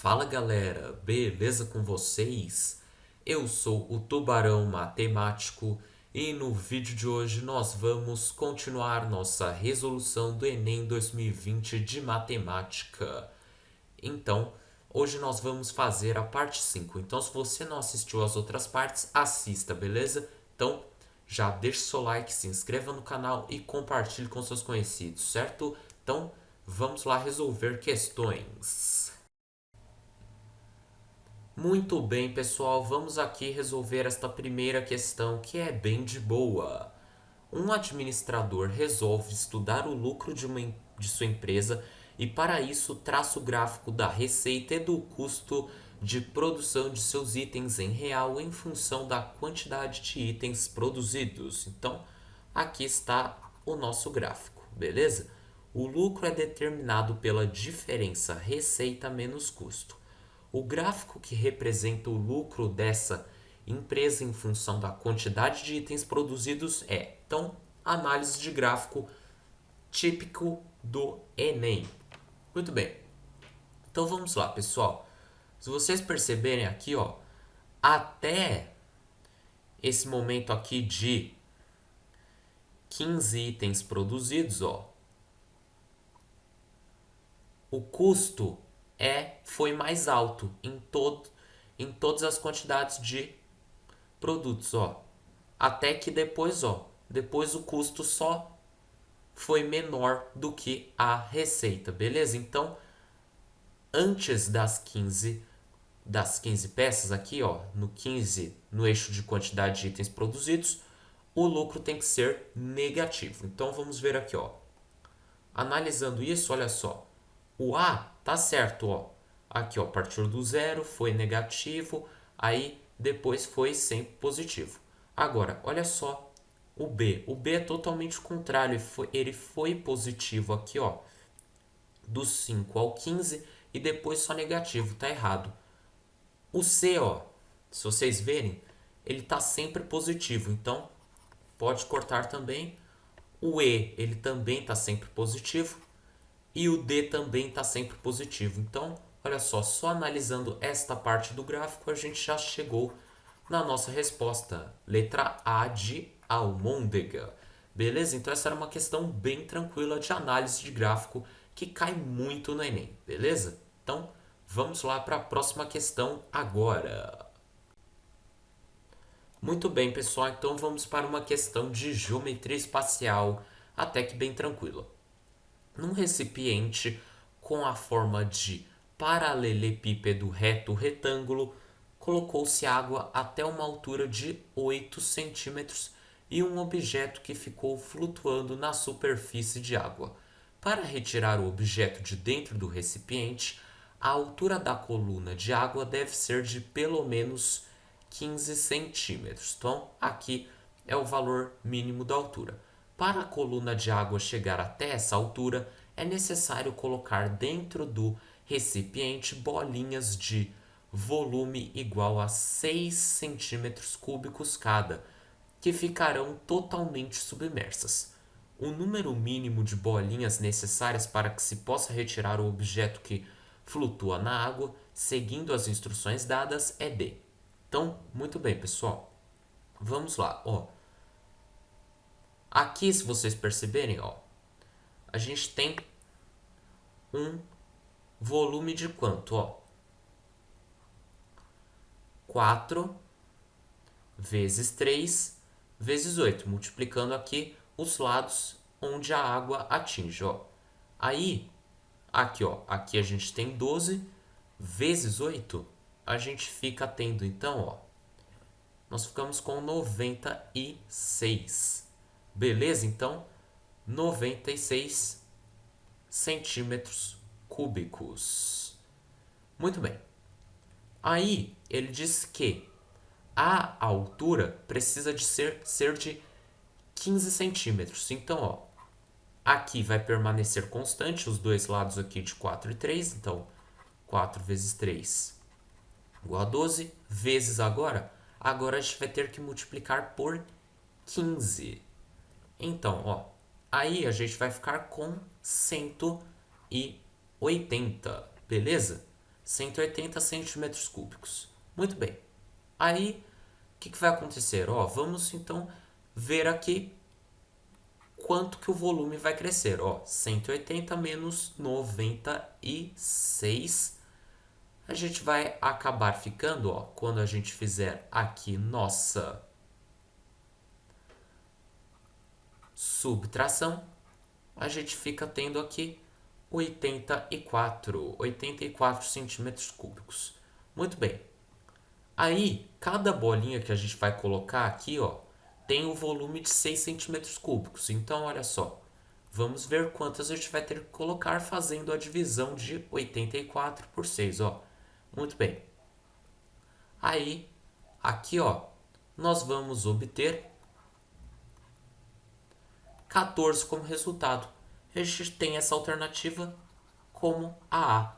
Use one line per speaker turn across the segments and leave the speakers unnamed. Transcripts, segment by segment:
Fala galera, beleza com vocês? Eu sou o Tubarão Matemático e no vídeo de hoje nós vamos continuar nossa resolução do Enem 2020 de Matemática. Então, hoje nós vamos fazer a parte 5. Então, se você não assistiu às outras partes, assista, beleza? Então, já deixe seu like, se inscreva no canal e compartilhe com seus conhecidos, certo? Então, vamos lá resolver questões. Muito bem, pessoal, vamos aqui resolver esta primeira questão que é bem de boa. Um administrador resolve estudar o lucro de sua empresa e, para isso, traça o gráfico da receita e do custo de produção de seus itens em real em função da quantidade de itens produzidos. Então, aqui está o nosso gráfico, beleza? O lucro é determinado pela diferença receita menos custo. O gráfico que representa o lucro dessa empresa em função da quantidade de itens produzidos é, então, análise de gráfico típico do Enem. Muito bem. Então vamos lá, pessoal. Se vocês perceberem aqui, ó, até esse momento aqui de 15 itens produzidos, ó, o custo foi mais alto em todas as quantidades de produtos, ó. Até que depois o custo só foi menor do que a receita, beleza? Então, antes das quinze peças aqui, ó, no 15, no eixo de quantidade de itens produzidos, o lucro tem que ser negativo. Então, vamos ver aqui, ó. Analisando isso, olha só. O A tá certo, ó. Aqui, ó, partiu do zero, foi negativo, aí depois foi sempre positivo. Agora, olha só o B. O B é totalmente o contrário, ele foi positivo aqui, ó, do 5 ao 15 e depois só negativo, tá errado. O C, ó, se vocês verem, ele tá sempre positivo, então pode cortar também. O E, ele também tá sempre positivo. E o D também está sempre positivo. Então, olha só analisando esta parte do gráfico, a gente já chegou na nossa resposta. Letra A de almôndega. Beleza? Então, essa era uma questão bem tranquila de análise de gráfico que cai muito no Enem. Beleza? Então, vamos lá para a próxima questão agora. Muito bem, pessoal. Então, vamos para uma questão de geometria espacial, até que bem tranquila. Num recipiente com a forma de paralelepípedo reto retângulo, colocou-se água até uma altura de 8 centímetros e um objeto que ficou flutuando na superfície de água. Para retirar o objeto de dentro do recipiente, a altura da coluna de água deve ser de pelo menos 15 centímetros. Então, aqui é o valor mínimo da altura. Para a coluna de água chegar até essa altura, é necessário colocar dentro do recipiente bolinhas de volume igual a 6 centímetros cúbicos cada, que ficarão totalmente submersas. O número mínimo de bolinhas necessárias para que se possa retirar o objeto que flutua na água, seguindo as instruções dadas, é D. Então, muito bem, pessoal. Vamos lá, ó. Aqui, se vocês perceberem, ó, a gente tem um volume de quanto, ó? 4 vezes 3 vezes 8, multiplicando aqui os lados onde a água atinge, ó. Aí, aqui, ó, aqui a gente tem 12 vezes 8, a gente fica tendo então, ó, nós ficamos com 96. Beleza? Então, 96 centímetros cúbicos. Muito bem. Aí ele diz que a altura precisa de ser de 15 centímetros. Então, ó, aqui vai permanecer constante os dois lados aqui de 4 e 3. Então, 4 vezes 3 igual a 12. Vezes agora a gente vai ter que multiplicar por 15. Então, ó, aí a gente vai ficar com 180, beleza? 180 centímetros cúbicos. Muito bem. Aí, o que vai acontecer? Ó, vamos então ver aqui quanto que o volume vai crescer. Ó, 180 menos 96. A gente vai acabar ficando, ó, quando a gente fizer aqui nossa subtração, a gente fica tendo aqui 84 centímetros cúbicos. Muito bem. Aí, cada bolinha que a gente vai colocar aqui, ó, tem o volume de 6 centímetros cúbicos. Então, olha só, vamos ver quantas a gente vai ter que colocar fazendo a divisão de 84 por 6, ó. Muito bem. Aí, aqui, ó, nós vamos obter 14 como resultado. A gente tem essa alternativa como a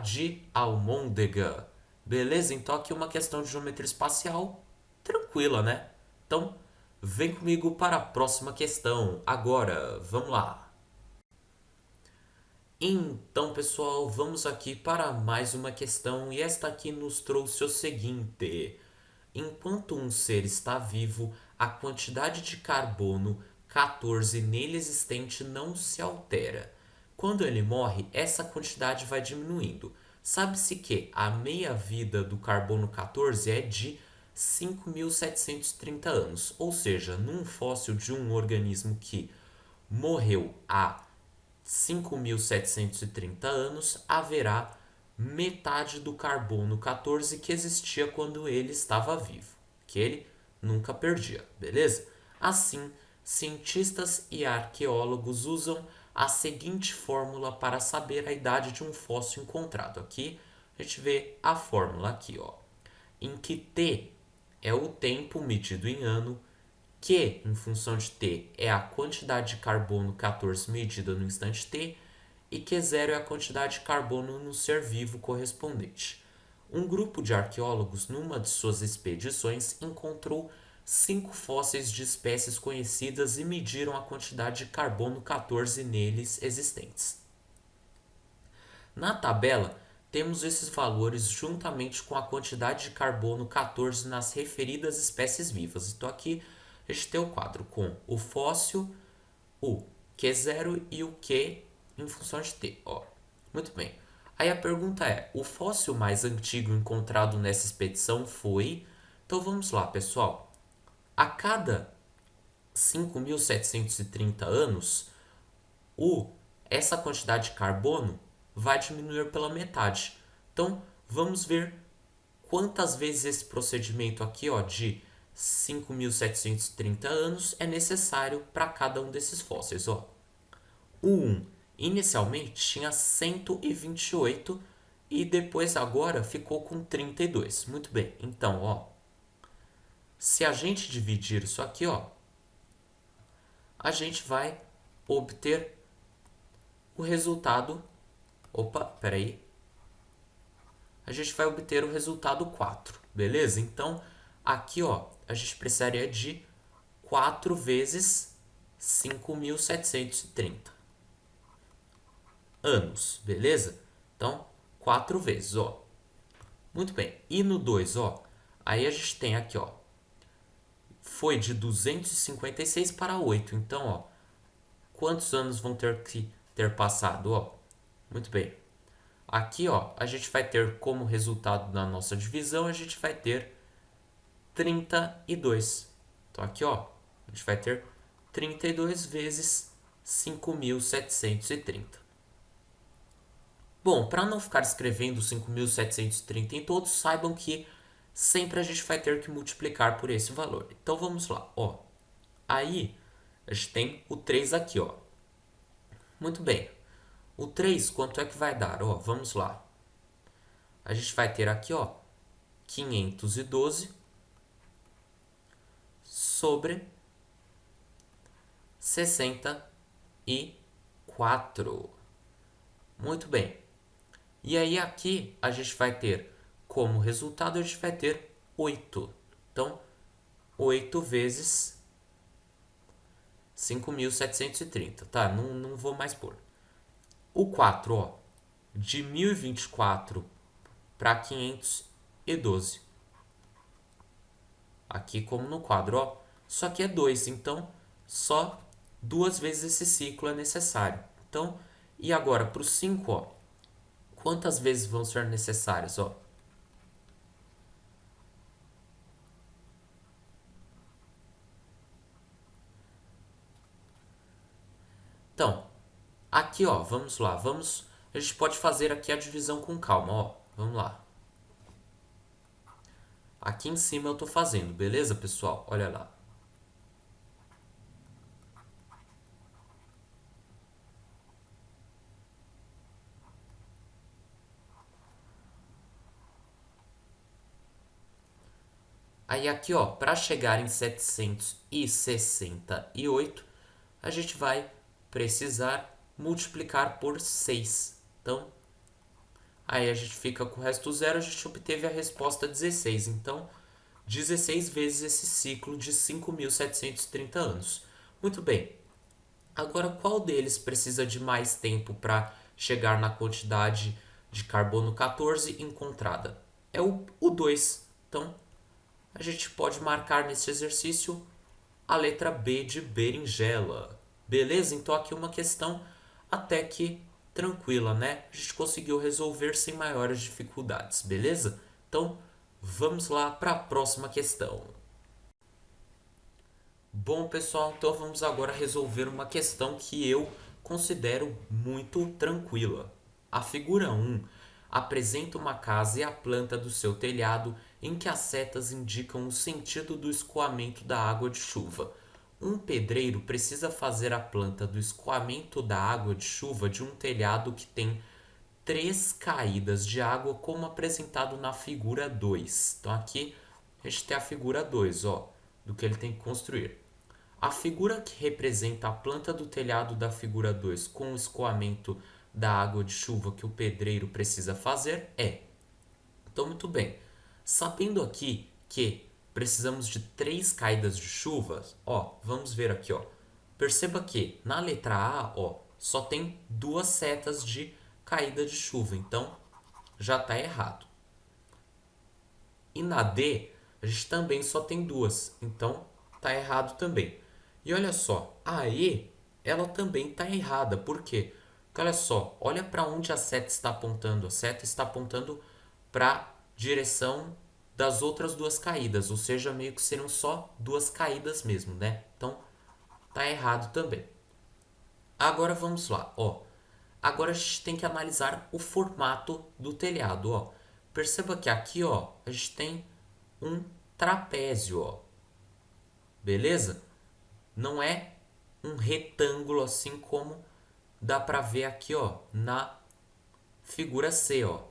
de almôndega. Beleza? Então aqui uma questão de geometria espacial tranquila, né? Então, vem comigo para a próxima questão. Agora, vamos lá. Então, pessoal, vamos aqui para mais uma questão e esta aqui nos trouxe o seguinte: enquanto um ser está vivo, a quantidade de carbono 14 nele existente não se altera. Quando ele morre, essa quantidade vai diminuindo. Sabe-se que a meia-vida do carbono 14 é de 5.730 anos, ou seja, num fóssil de um organismo que morreu há 5.730 anos, haverá metade do carbono 14 que existia quando ele estava vivo, que ele nunca perdia, beleza? Assim, cientistas e arqueólogos usam a seguinte fórmula para saber a idade de um fóssil encontrado. Aqui a gente vê a fórmula aqui, ó, em que T é o tempo medido em ano, Q, em função de T, é a quantidade de carbono 14 medida no instante T, e Q0 é a quantidade de carbono no ser vivo correspondente. Um grupo de arqueólogos, numa de suas expedições, encontrou 5 fósseis de espécies conhecidas e mediram a quantidade de carbono 14 neles existentes. Na tabela, temos esses valores juntamente com a quantidade de carbono 14 nas referidas espécies vivas. Então aqui a gente tem o quadro com o fóssil, o Q0 e o Q em função de T. Ó. Muito bem. Aí a pergunta é, o fóssil mais antigo encontrado nessa expedição foi... Então vamos lá, pessoal. A cada 5.730 anos, essa quantidade de carbono vai diminuir pela metade. Então, vamos ver quantas vezes esse procedimento aqui, ó, de 5.730 anos é necessário para cada um desses fósseis. Ó. O 1 inicialmente tinha 128 e depois agora ficou com 32. Muito bem, então, ó, se a gente dividir isso aqui, ó, a gente vai obter o resultado. Opa, peraí. A gente vai obter o resultado 4, beleza? Então, aqui, ó, a gente precisaria de 4 vezes 5.730 anos, beleza? Então, 4 vezes, ó. Muito bem. E no 2, ó, aí a gente tem aqui, ó, foi de 256 para 8. Então, ó, quantos anos vão ter que ter passado, ó? Muito bem. Aqui, ó, a gente vai ter como resultado da nossa divisão, a gente vai ter 32. Então, aqui, ó, a gente vai ter 32 vezes 5.730. Bom, para não ficar escrevendo 5.730 em todos, saibam que sempre a gente vai ter que multiplicar por esse valor. Então, vamos lá, ó. Aí, a gente tem o 3 aqui, ó. Muito bem. O 3, quanto é que vai dar? Ó, vamos lá. A gente vai ter aqui, ó, 512 sobre 64. Muito bem. E aí aqui a gente vai ter, como resultado, a gente vai ter 8. Então, 8 vezes 5.730, tá? Não vou mais pôr. O 4, ó, de 1024 para 512. Aqui como no quadro, ó, só que é 2, então só 2 vezes esse ciclo é necessário. Então, e agora para o 5, ó, quantas vezes vão ser necessárias, ó? Então, aqui, ó, vamos lá, a gente pode fazer aqui a divisão com calma, ó. Vamos lá. Aqui em cima eu tô fazendo, beleza, pessoal? Olha lá. Aí aqui, ó, para chegar em 768, a gente vai precisar multiplicar por 6. Então, aí a gente fica com o resto zero, a gente obteve a resposta 16. Então, 16 vezes esse ciclo de 5.730 anos. Muito bem. Agora, qual deles precisa de mais tempo para chegar na quantidade de carbono 14 encontrada? É o 2. Então, a gente pode marcar nesse exercício a letra B de berinjela. Beleza? Então aqui uma questão até que tranquila, né? A gente conseguiu resolver sem maiores dificuldades, beleza? Então vamos lá para a próxima questão. Bom, pessoal, então vamos agora resolver uma questão que eu considero muito tranquila. A figura 1 apresenta uma casa e a planta do seu telhado em que as setas indicam o sentido do escoamento da água de chuva. Um pedreiro precisa fazer a planta do escoamento da água de chuva de um telhado que tem 3 caídas de água, como apresentado na figura 2. Então aqui a gente tem a figura 2, ó, do que ele tem que construir. A figura que representa a planta do telhado da figura 2 com o escoamento da água de chuva que o pedreiro precisa fazer é. Então, muito bem. Sabendo aqui que precisamos de 3 caídas de chuva, ó, vamos ver aqui, ó. Perceba que na letra A, ó, só tem 2 setas de caída de chuva, então já está errado. E na D, a gente também só tem 2, então está errado também. E olha só, a E, ela também está errada. Por quê? Porque olha só, olha para onde a seta está apontando. A seta está apontando para a direção das outras 2 caídas, ou seja, meio que serão só 2 caídas mesmo, né? Então, tá errado também. Agora vamos lá, ó. Agora a gente tem que analisar o formato do telhado, ó. Perceba que aqui, ó, a gente tem um trapézio, ó. Beleza? Não é um retângulo assim como dá pra ver aqui, ó, na figura C, ó.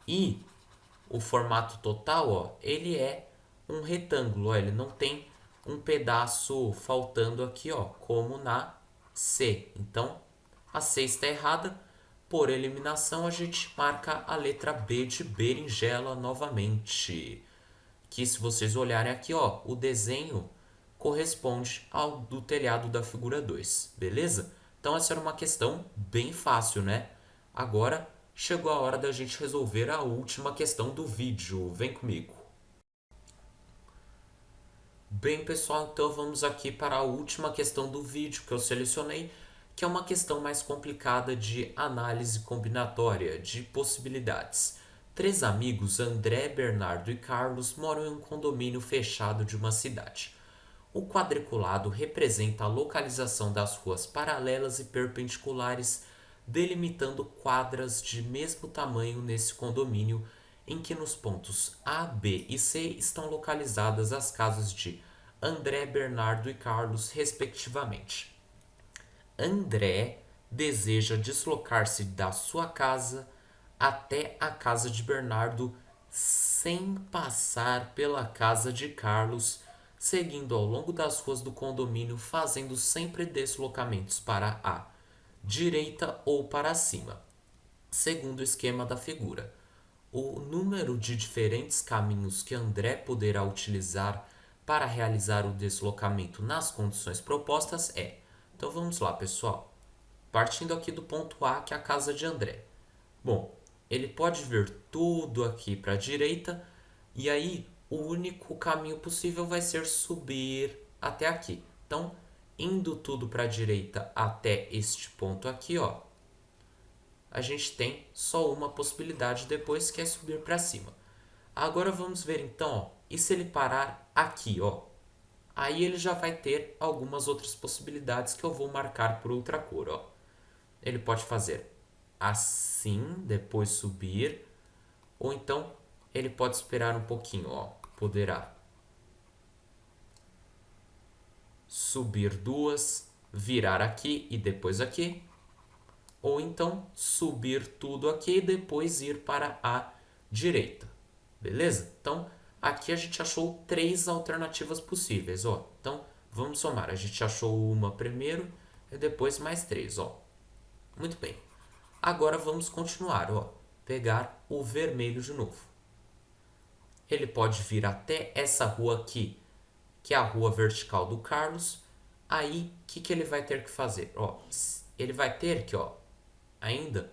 E o formato total, ó, ele é um retângulo, ó, ele não tem um pedaço faltando aqui, ó, como na C. Então, a C está errada. Por eliminação, a gente marca a letra B de berinjela novamente. Que se vocês olharem aqui, ó, o desenho corresponde ao do telhado da figura 2, beleza? Então essa era uma questão bem fácil, né? Agora chegou a hora da gente resolver a última questão do vídeo. Vem comigo. Bem, pessoal, então vamos aqui para a última questão do vídeo que eu selecionei, que é uma questão mais complicada de análise combinatória de possibilidades. 3 amigos, André, Bernardo e Carlos, moram em um condomínio fechado de uma cidade. O quadriculado representa a localização das ruas paralelas e perpendiculares, delimitando quadras de mesmo tamanho nesse condomínio, em que nos pontos A, B e C estão localizadas as casas de André, Bernardo e Carlos, respectivamente. André deseja deslocar-se da sua casa até a casa de Bernardo sem passar pela casa de Carlos, seguindo ao longo das ruas do condomínio, fazendo sempre deslocamentos para a direita ou para cima, segundo o esquema da figura. O número de diferentes caminhos que André poderá utilizar para realizar o deslocamento nas condições propostas é. Então vamos lá, pessoal. partindo aqui do ponto A, que é a casa de André. Bom, ele pode vir tudo aqui para a direita e aí o único caminho possível vai ser subir até aqui. Então, indo tudo para a direita até este ponto aqui, ó, a gente tem só uma possibilidade depois, que é subir para cima. Agora vamos ver então, ó, e se ele parar aqui, ó? Aí ele já vai ter algumas outras possibilidades que eu vou marcar por outra cor, ó. Ele pode fazer assim, depois subir, ou então ele pode esperar um pouquinho, ó. Poderá subir duas, virar aqui e depois aqui, ou então subir tudo aqui e depois ir para a direita. Beleza? Então, aqui a gente achou 3 alternativas possíveis, ó. Então, vamos somar. A gente achou uma primeiro e depois mais 3, ó. Muito bem. Agora vamos continuar, ó. Pegar o vermelho de novo. Ele pode vir até essa rua aqui, que é a rua vertical do Carlos. Aí, o que ele vai ter que fazer? Ó, ele vai ter que, ó, ainda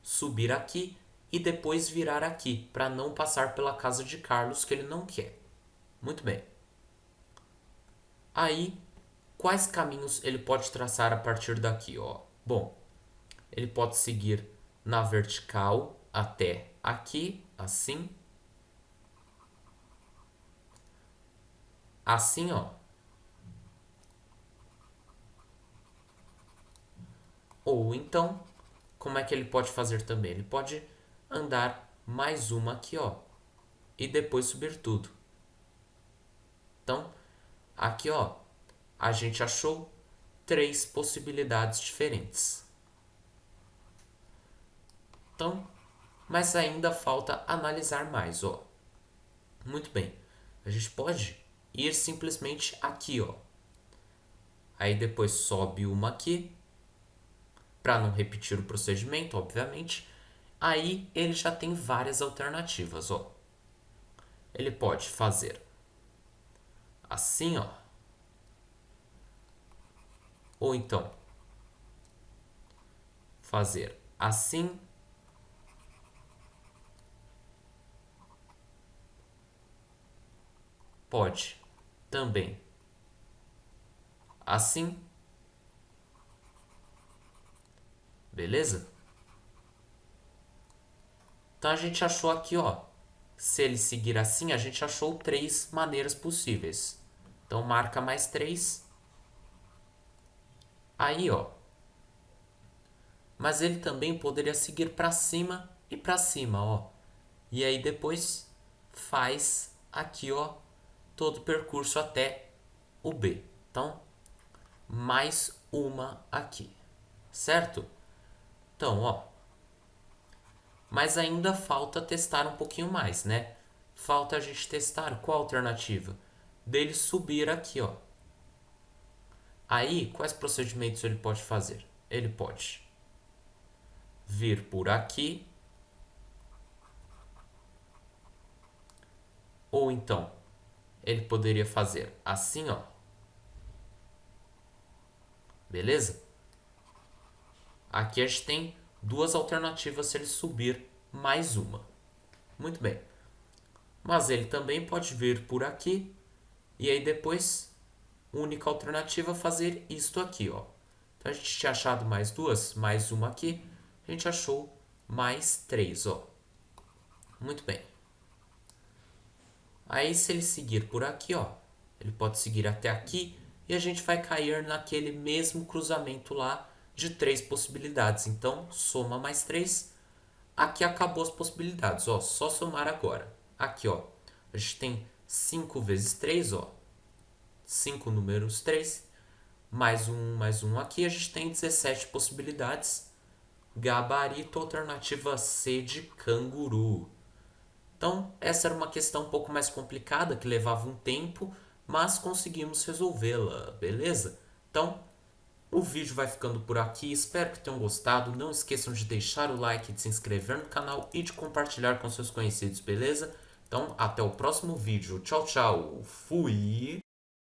subir aqui e depois virar aqui, para não passar pela casa de Carlos, que ele não quer. Muito bem. Aí, quais caminhos ele pode traçar a partir daqui, ó? Bom, ele pode seguir na vertical até aqui, assim. Assim, ó. Ou então, como é que ele pode fazer também? Ele pode andar mais uma aqui, ó, e depois subir tudo. Então, aqui, ó, a gente achou 3 possibilidades diferentes. Então, mas ainda falta analisar mais, ó. Muito bem. A gente pode ir simplesmente aqui, ó. Aí depois sobe uma aqui, para não repetir o procedimento, obviamente. Aí ele já tem várias alternativas, ó. Ele pode fazer assim, ó. Ou então fazer assim. Pode também assim. Beleza? Então a gente achou aqui, ó. Se ele seguir assim, a gente achou 3 maneiras possíveis. Então marca mais 3. Aí, ó. Mas ele também poderia seguir para cima e para cima, ó. E aí depois faz aqui, ó, todo o percurso até o B. Então, mais uma aqui, certo? Então, ó, mas ainda falta testar um pouquinho mais, né? Falta a gente testar qual a alternativa dele subir aqui, ó. Aí, quais procedimentos ele pode fazer? Ele pode vir por aqui, ou então ele poderia fazer assim, ó. Beleza? Aqui a gente tem 2 alternativas se ele subir mais uma. Muito bem. Mas ele também pode vir por aqui e aí depois, única alternativa, fazer isto aqui, ó. Então a gente tinha achado mais 2, mais uma aqui. A gente achou mais 3, ó. Muito bem. Aí se ele seguir por aqui, ó, ele pode seguir até aqui e a gente vai cair naquele mesmo cruzamento lá de 3 possibilidades. Então, soma mais 3. Aqui acabou as possibilidades, ó. Só somar agora. Aqui, ó. A gente tem 5 vezes 3, ó. 5 números 3. Mais um aqui. A gente tem 17 possibilidades. Gabarito, alternativa C de canguru. Então, essa era uma questão um pouco mais complicada, que levava um tempo, mas conseguimos resolvê-la, beleza? Então, o vídeo vai ficando por aqui, espero que tenham gostado. Não esqueçam de deixar o like, de se inscrever no canal e de compartilhar com seus conhecidos, beleza? Então, até o próximo vídeo. Tchau, tchau. Fui!